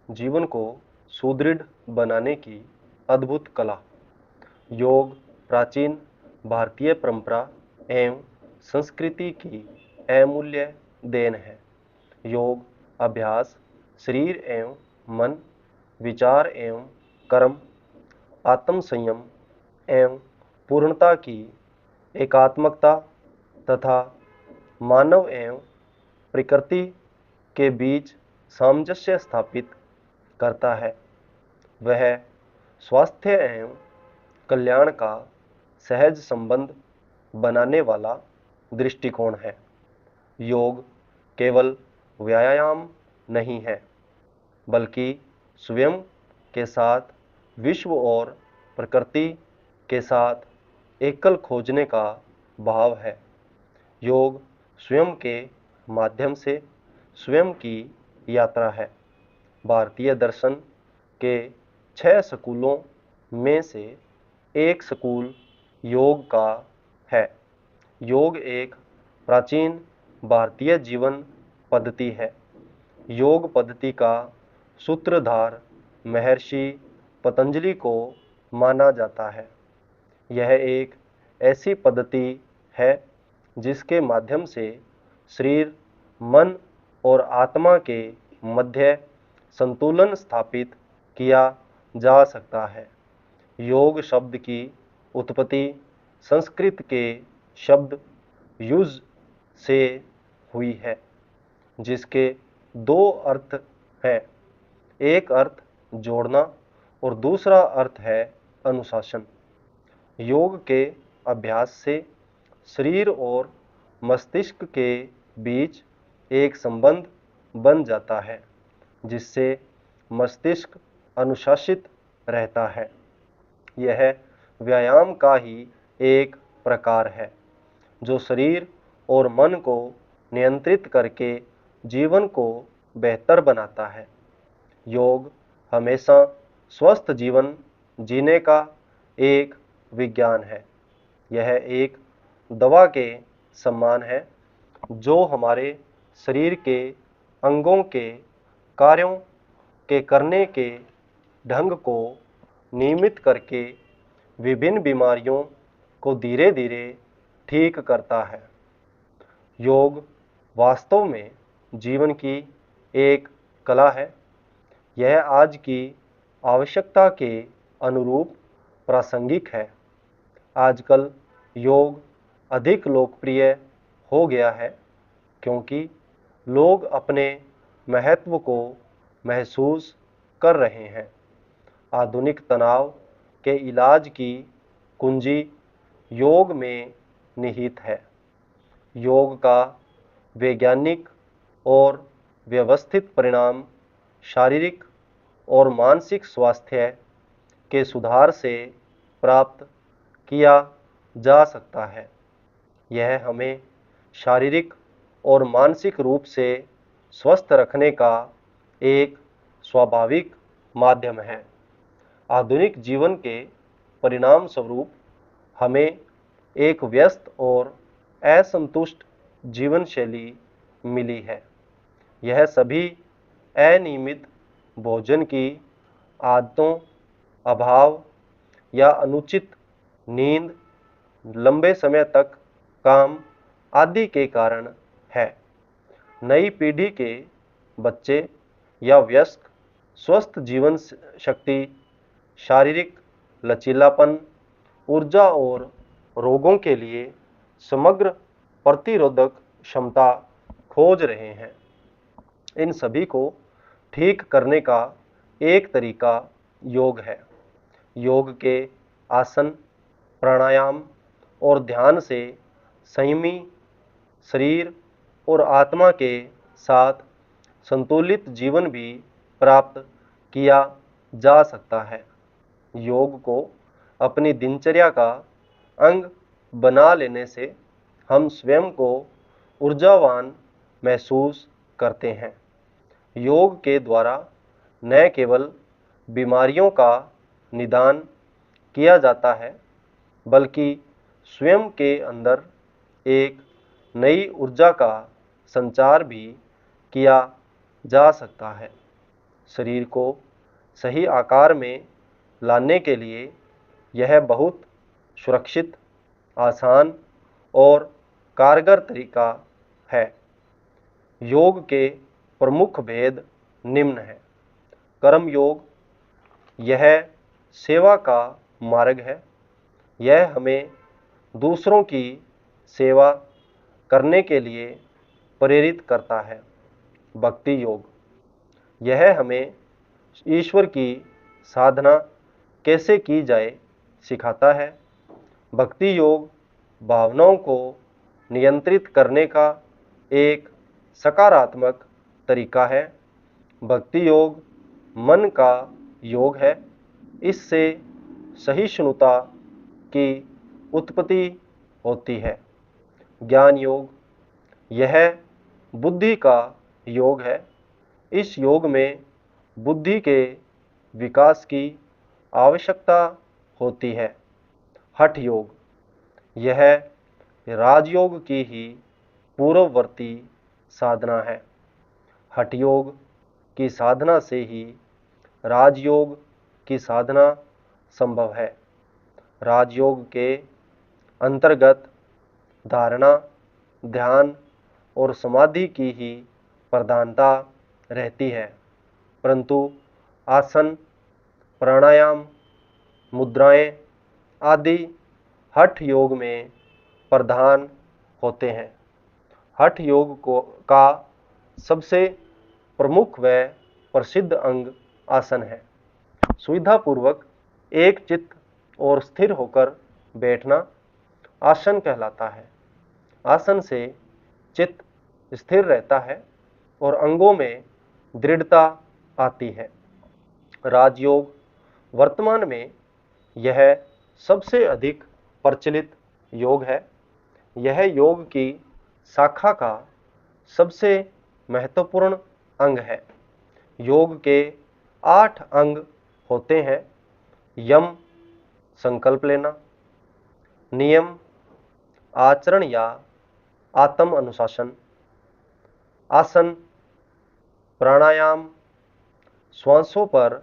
जीवन को सुदृढ़ बनाने की अद्भुत कला। योग प्राचीन भारतीय परंपरा एवं संस्कृति की अमूल्य देन है। योग अभ्यास शरीर एवं मन, विचार एवं कर्म, आत्म संयम एवं पूर्णता की एकात्मकता तथा मानव एवं प्रकृति के बीच सामंजस्य स्थापित करता है। वह स्वास्थ्य एवं कल्याण का सहज संबंध बनाने वाला दृष्टिकोण है। योग केवल व्यायाम नहीं है, बल्कि स्वयं के साथ विश्व और प्रकृति के साथ एकल खोजने का भाव है। योग स्वयं के माध्यम से स्वयं की यात्रा है। भारतीय दर्शन के 6 स्कूलों में से एक स्कूल योग का है। योग एक प्राचीन भारतीय जीवन पद्धति है। योग पद्धति का सूत्रधार महर्षि पतंजलि को माना जाता है। यह एक ऐसी पद्धति है जिसके माध्यम से शरीर, मन और आत्मा के मध्य संतुलन स्थापित किया जा सकता है। योग शब्द की उत्पत्ति संस्कृत के शब्द युज से हुई है, जिसके 2 अर्थ हैं। एक अर्थ जोड़ना और दूसरा अर्थ है अनुशासन। योग के अभ्यास से शरीर और मस्तिष्क के बीच एक संबंध बन जाता है, जिससे मस्तिष्क अनुशासित रहता है। यह व्यायाम का ही एक प्रकार है, जो शरीर और मन को नियंत्रित करके जीवन को बेहतर बनाता है। योग हमेशा स्वस्थ जीवन जीने का एक विज्ञान है। यह एक दवा के समान है, जो हमारे शरीर के अंगों के कार्यों के करने के ढंग को नियमित करके विभिन्न बीमारियों को धीरे धीरे ठीक करता है। योग वास्तव में जीवन की एक कला है। यह आज की आवश्यकता के अनुरूप प्रासंगिक है। आजकल योग अधिक लोकप्रिय हो गया है, क्योंकि लोग अपने महत्व को महसूस कर रहे हैं। आधुनिक तनाव के इलाज की कुंजी योग में निहित है। योग का वैज्ञानिक और व्यवस्थित परिणाम शारीरिक और मानसिक स्वास्थ्य के सुधार से प्राप्त किया जा सकता है। यह हमें शारीरिक और मानसिक रूप से स्वस्थ रखने का एक स्वाभाविक माध्यम है। आधुनिक जीवन के परिणाम स्वरूप हमें एक व्यस्त और असंतुष्ट जीवन शैली मिली है। यह सभी अनियमित भोजन की आदतों, अभाव या अनुचित नींद, लंबे समय तक काम आदि के कारण है। नई पीढ़ी के बच्चे या वयस्क स्वस्थ जीवन शक्ति, शारीरिक लचीलापन, ऊर्जा और रोगों के लिए समग्र प्रतिरोधक क्षमता खोज रहे हैं। इन सभी को ठीक करने का एक तरीका योग है। योग के आसन, प्राणायाम और ध्यान से संयमी शरीर और आत्मा के साथ संतुलित जीवन भी प्राप्त किया जा सकता है। योग को अपनी दिनचर्या का अंग बना लेने से हम स्वयं को ऊर्जावान महसूस करते हैं। योग के द्वारा न केवल बीमारियों का निदान किया जाता है, बल्कि स्वयं के अंदर एक नई ऊर्जा का संचार भी किया जा सकता है। शरीर को सही आकार में लाने के लिए यह बहुत सुरक्षित, आसान और कारगर तरीका है। योग के प्रमुख भेद निम्न हैं। कर्म योग, यह सेवा का मार्ग है। यह हमें दूसरों की सेवा करने के लिए प्रेरित करता है। भक्ति योग, यह हमें ईश्वर की साधना कैसे की जाए सिखाता है। भक्ति योग भावनाओं को नियंत्रित करने का एक सकारात्मक तरीका है। भक्ति योग मन का योग है। इससे सहिष्णुता की उत्पत्ति होती है। ज्ञान योग, यह बुद्धि का योग है। इस योग में बुद्धि के विकास की आवश्यकता होती है। हठ योग, यह राजयोग की ही पूर्ववर्ती साधना है। हठ योग की साधना से ही राजयोग की साधना संभव है। राजयोग के अंतर्गत धारणा, ध्यान और समाधि की ही प्रधानता रहती है, परंतु आसन, प्राणायाम, मुद्राएं आदि हठ योग में प्रधान होते हैं। हठ योग का सबसे प्रमुख व प्रसिद्ध अंग आसन है। सुविधापूर्वक एक चित्त और स्थिर होकर बैठना आसन कहलाता है। आसन से चित्त स्थिर रहता है और अंगों में दृढ़ता आती है। राजयोग, वर्तमान में यह सबसे अधिक प्रचलित योग है। यह योग की शाखा का सबसे महत्वपूर्ण अंग है। योग के 8 अंग होते हैं। यम, संकल्प लेना। नियम, आचरण या आत्म अनुशासन। आसन, प्राणायाम, श्वासों पर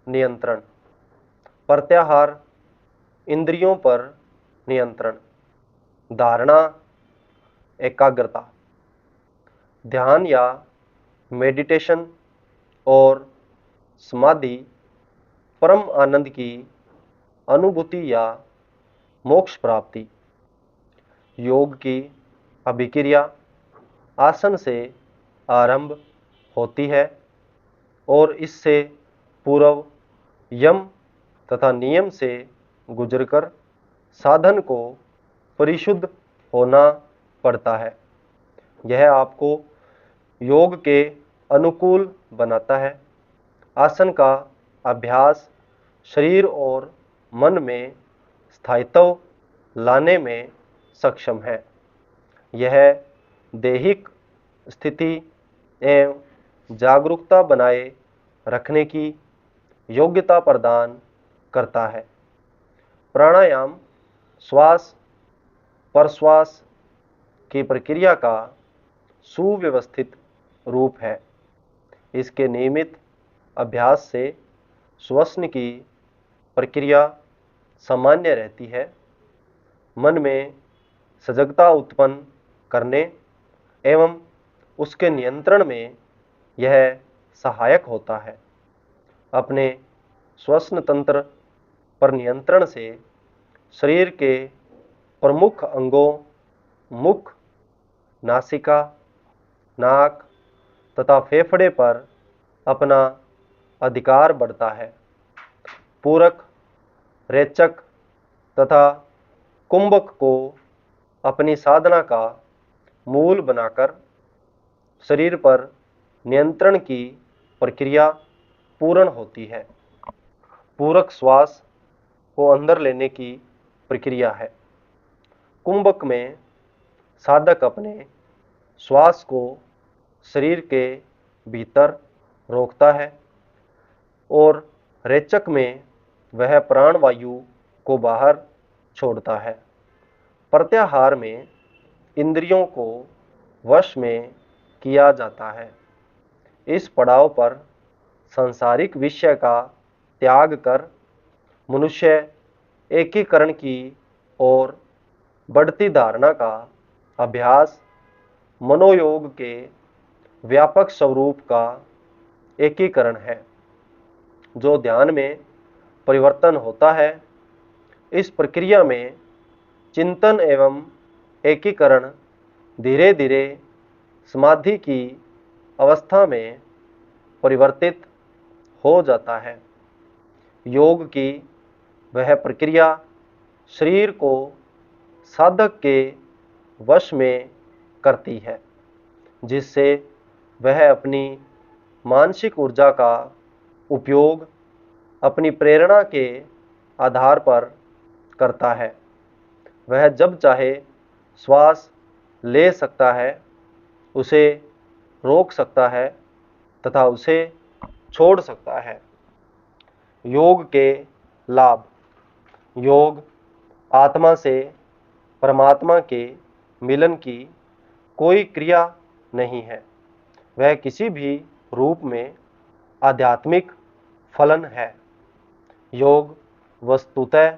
नियंत्रण। प्रत्याहार, इंद्रियों पर नियंत्रण। धारणा, एकाग्रता। ध्यान या मेडिटेशन और समाधि, परम आनंद की अनुभूति या मोक्ष प्राप्ति। योग की अभिक्रिया आसन से आरंभ होती है और इससे पूर्व यम तथा नियम से गुजरकर साधन को परिशुद्ध होना पड़ता है। यह आपको योग के अनुकूल बनाता है। आसन का अभ्यास शरीर और मन में स्थायित्व लाने में सक्षम है। यह दैहिक स्थिति एवं जागरूकता बनाए रखने की योग्यता प्रदान करता है। प्राणायाम श्वास प्रश्वास की प्रक्रिया का सुव्यवस्थित रूप है। इसके नियमित अभ्यास से श्वसन की प्रक्रिया सामान्य रहती है। मन में सजगता उत्पन्न करने एवं उसके नियंत्रण में यह सहायक होता है। अपने श्वसन तंत्र पर नियंत्रण से शरीर के प्रमुख अंगों मुख, नासिका, नाक तथा फेफड़े पर अपना अधिकार बढ़ता है। पूरक, रेचक तथा कुंभक को अपनी साधना का मूल बनाकर शरीर पर नियंत्रण की प्रक्रिया पूर्ण होती है। पूरक श्वास को अंदर लेने की प्रक्रिया है। कुंभक में साधक अपने श्वास को शरीर के भीतर रोकता है और रेचक में वह प्राणवायु को बाहर छोड़ता है। प्रत्याहार में इंद्रियों को वश में किया जाता है। इस पड़ाव पर सांसारिक विषय का त्याग कर मनुष्य एकीकरण की ओर बढ़ती धारणा का अभ्यास मनोयोग के व्यापक स्वरूप का एकीकरण है। जो ध्यान में परिवर्तन होता है, इस प्रक्रिया में चिंतन एवं एकीकरण धीरे धीरे समाधि की अवस्था में परिवर्तित हो जाता है। योग की वह प्रक्रिया शरीर को साधक के वश में करती है, जिससे वह अपनी मानसिक ऊर्जा का उपयोग अपनी प्रेरणा के आधार पर करता है। वह जब चाहे श्वास ले सकता है, उसे रोक सकता है तथा उसे छोड़ सकता है। योग के लाभ। योग आत्मा से परमात्मा के मिलन की कोई क्रिया नहीं है, वह किसी भी रूप में आध्यात्मिक फलन है। योग वस्तुतः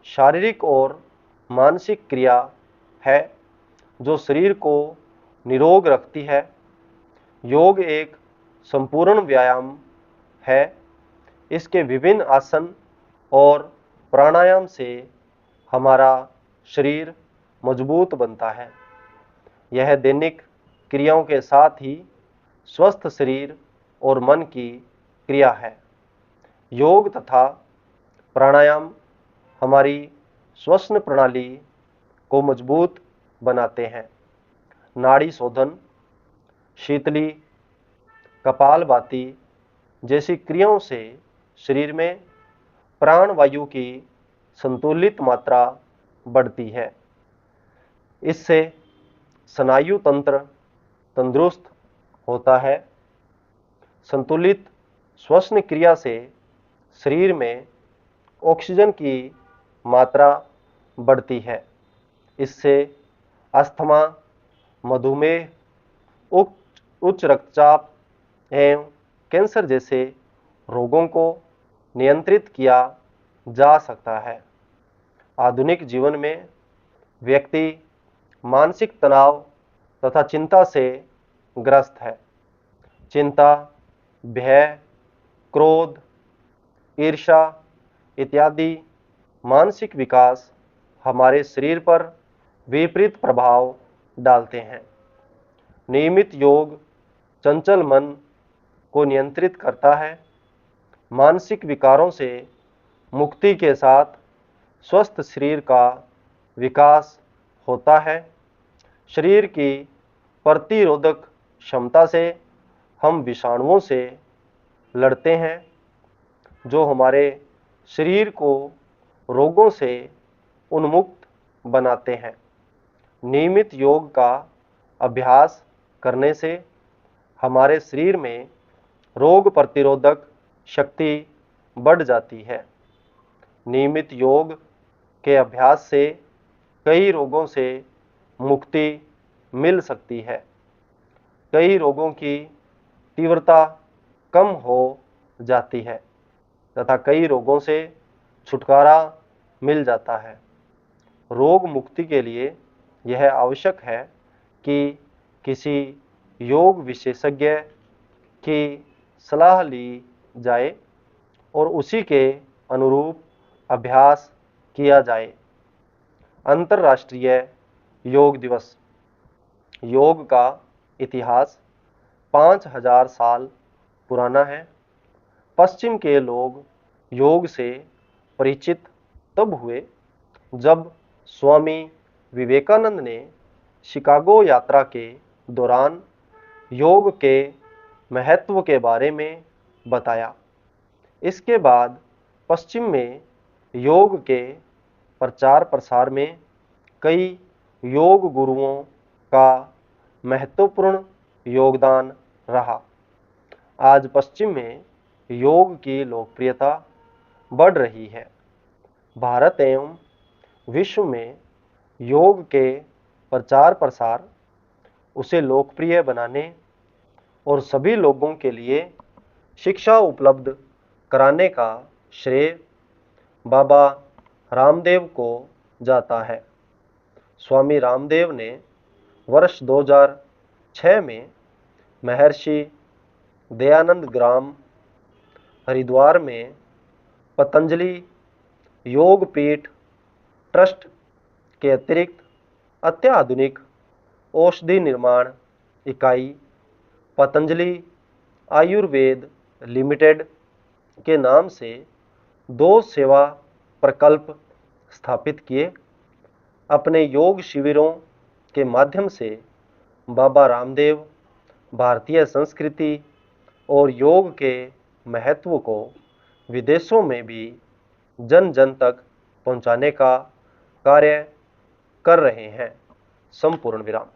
शारीरिक और मानसिक क्रिया है जो शरीर को निरोग रखती है। योग एक संपूर्ण व्यायाम है। इसके विभिन्न आसन और प्राणायाम से हमारा शरीर मजबूत बनता है। यह दैनिक क्रियाओं के साथ ही स्वस्थ शरीर और मन की क्रिया है। योग तथा प्राणायाम हमारी श्वसन प्रणाली को मजबूत बनाते हैं। नाड़ी शोधन, शीतली, कपालभाति जैसी क्रियाओं से शरीर में प्राण वायु की संतुलित मात्रा बढ़ती है। इससे स्नायु तंत्र तंदुरुस्त होता है। संतुलित श्वसन क्रिया से शरीर में ऑक्सीजन की मात्रा बढ़ती है। इससे अस्थमा, मधुमेह, उच्च रक्तचाप एवं कैंसर जैसे रोगों को नियंत्रित किया जा सकता है। आधुनिक जीवन में व्यक्ति मानसिक तनाव तथा चिंता से ग्रस्त है। चिंता, भय, क्रोध, ईर्ष्या इत्यादि मानसिक विकास हमारे शरीर पर विपरीत प्रभाव डालते हैं। नियमित योग चंचल मन को नियंत्रित करता है। मानसिक विकारों से मुक्ति के साथ स्वस्थ शरीर का विकास होता है। शरीर की प्रतिरोधक क्षमता से हम विषाणुओं से लड़ते हैं, जो हमारे शरीर को रोगों से उन्मुक्त बनाते हैं। नियमित योग का अभ्यास करने से हमारे शरीर में रोग प्रतिरोधक शक्ति बढ़ जाती है। नियमित योग के अभ्यास से कई रोगों से मुक्ति मिल सकती है। कई रोगों की तीव्रता कम हो जाती है तथा कई रोगों से छुटकारा मिल जाता है। रोग मुक्ति के लिए यह आवश्यक है कि किसी योग विशेषज्ञ की सलाह ली जाए और उसी के अनुरूप अभ्यास किया जाए। अंतर्राष्ट्रीय योग दिवस। योग का इतिहास 5000 साल पुराना है। पश्चिम के लोग योग से परिचित तब हुए जब स्वामी विवेकानंद ने शिकागो यात्रा के दौरान योग के महत्व के बारे में बताया। इसके बाद पश्चिम में योग के प्रचार प्रसार में कई योग गुरुओं का महत्वपूर्ण योगदान रहा। आज पश्चिम में योग की लोकप्रियता बढ़ रही है। भारत एवं विश्व में योग के प्रचार प्रसार, उसे लोकप्रिय बनाने और सभी लोगों के लिए शिक्षा उपलब्ध कराने का श्रेय बाबा रामदेव को जाता है। स्वामी रामदेव ने वर्ष 2006 में महर्षि दयानंद ग्राम हरिद्वार में पतंजलि योगपीठ ट्रस्ट के अतिरिक्त अत्याधुनिक औषधि निर्माण इकाई पतंजलि आयुर्वेद लिमिटेड के नाम से 2 सेवा प्रकल्प स्थापित किए। अपने योग शिविरों के माध्यम से बाबा रामदेव भारतीय संस्कृति और योग के महत्व को विदेशों में भी जन जन तक पहुंचाने का कार्य कर रहे हैं। संपूर्ण विराम।